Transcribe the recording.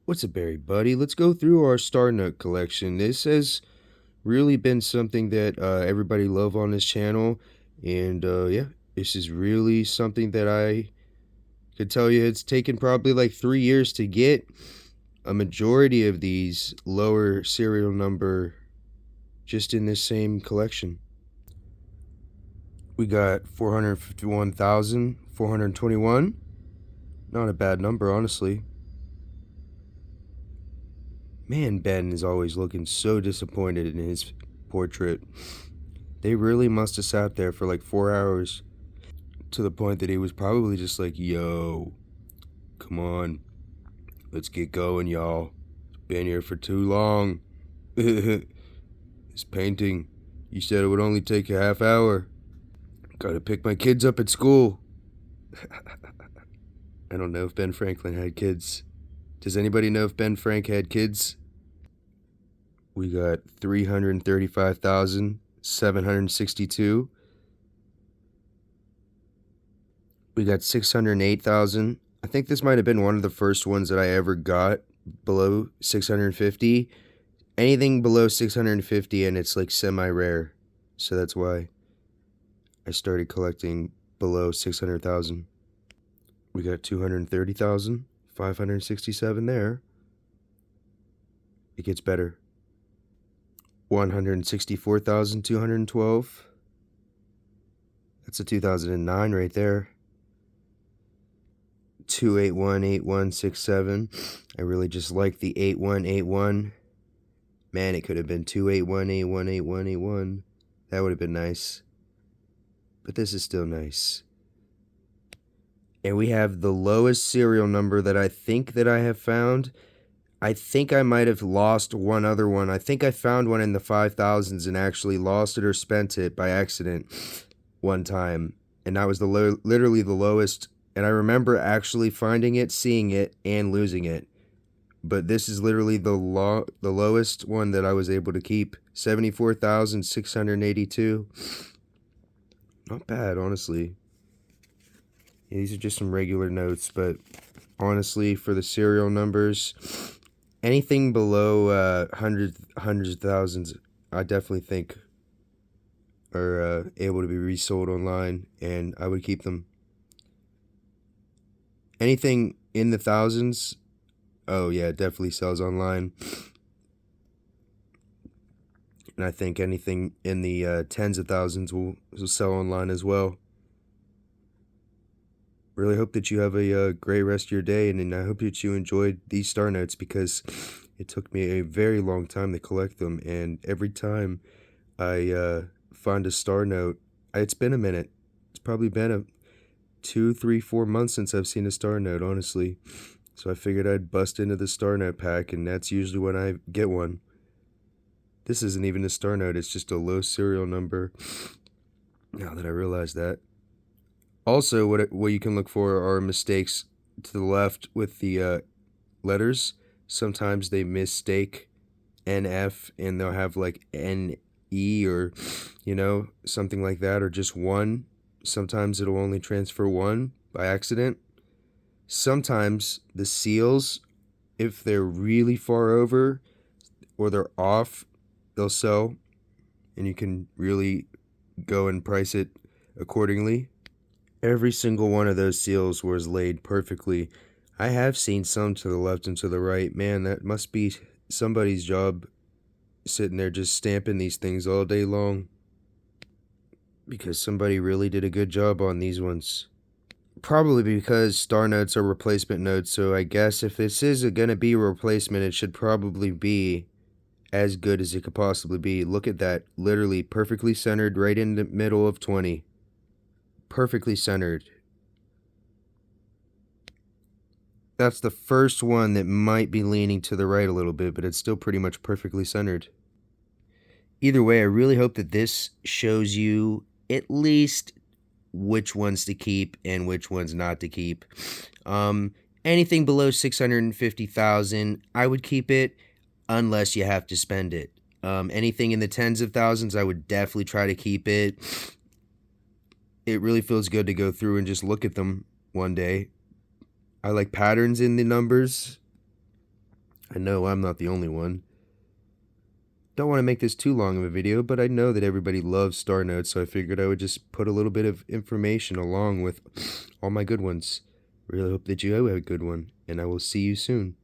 What's up, everybody? Let's go through our Star Note collection. This has really been something that everybody love on this channel, and yeah, this is really something that I could tell you it's taken probably like 3 years to get a majority of these lower serial number just in this same collection. We got 451,421. Not a bad number, honestly. Man, Ben is always looking so disappointed in his portrait. They really must have sat there for like 4 hours to the point that he was probably just like, yo, come on, let's get going, y'all. Been here for too long. This painting, you said it would only take a half hour. Gotta pick my kids up at school. I don't know if Ben Franklin had kids. Does anybody know if Ben Frank had kids? We got 335,762. We got 608,000. I think this might have been one of the first ones that I ever got below 650. Anything below 650 and it's like semi-rare. So that's why I started collecting below 600,000. We got 230,567 there. It gets better. 164,212. That's a 2009 right there. 2818167. I really just like the 8181. Man, it could have been 281818181. That would have been nice. But this is still nice. And we have the lowest serial number that I think that I have found. I think I might have lost one other one. I think I found one in the 5,000s and actually lost it or spent it by accident one time. And that was literally the lowest. And I remember actually finding it, seeing it, and losing it. But this is literally the lowest one that I was able to keep. 74,682. Not bad, honestly. Yeah, these are just some regular notes, but honestly, for the serial numbers, anything below hundreds of thousands, I definitely think are able to be resold online, and I would keep them. Anything in the thousands, oh yeah, it definitely sells online. And I think anything in the tens of thousands will sell online as well. Really hope that you have a great rest of your day, and I hope that you enjoyed these Star Notes because it took me a very long time to collect them, and every time I find a Star Note, it's been a minute. It's probably been 2, 3, 4 months since I've seen a Star Note, honestly. So I figured I'd bust into the Star Note pack, and that's usually when I get one. This isn't even a Star Note, it's just a low serial number, now that I realize that. Also, what you can look for are mistakes to the left with the letters. Sometimes they mistake NF and they'll have like NE or, something like that, or just one. Sometimes it'll only transfer one by accident. Sometimes the seals, if they're really far over or they're off, they'll sell, and you can really go and price it accordingly. Every single one of those seals was laid perfectly. I have seen some to the left and to the right. Man, that must be somebody's job, sitting there just stamping these things all day long, because somebody really did a good job on these ones. Probably because Star Notes are replacement notes, so I guess if this is going to be a replacement, it should probably be as good as it could possibly be. Look at that. Literally perfectly centered right in the middle of 20. Perfectly centered. That's the first one that might be leaning to the right a little bit, but it's still pretty much perfectly centered. Either way, I really hope that this shows you at least which ones to keep and which ones not to keep. Anything below 650,000, I would keep it unless you have to spend it. Anything in the tens of thousands, I would definitely try to keep it. It really feels good to go through and just look at them one day. I like patterns in the numbers. I know I'm not the only one. Don't want to make this too long of a video, but I know that everybody loves star notes, so I figured I would just put a little bit of information along with all my good ones. Really hope that you have a good one, and I will see you soon.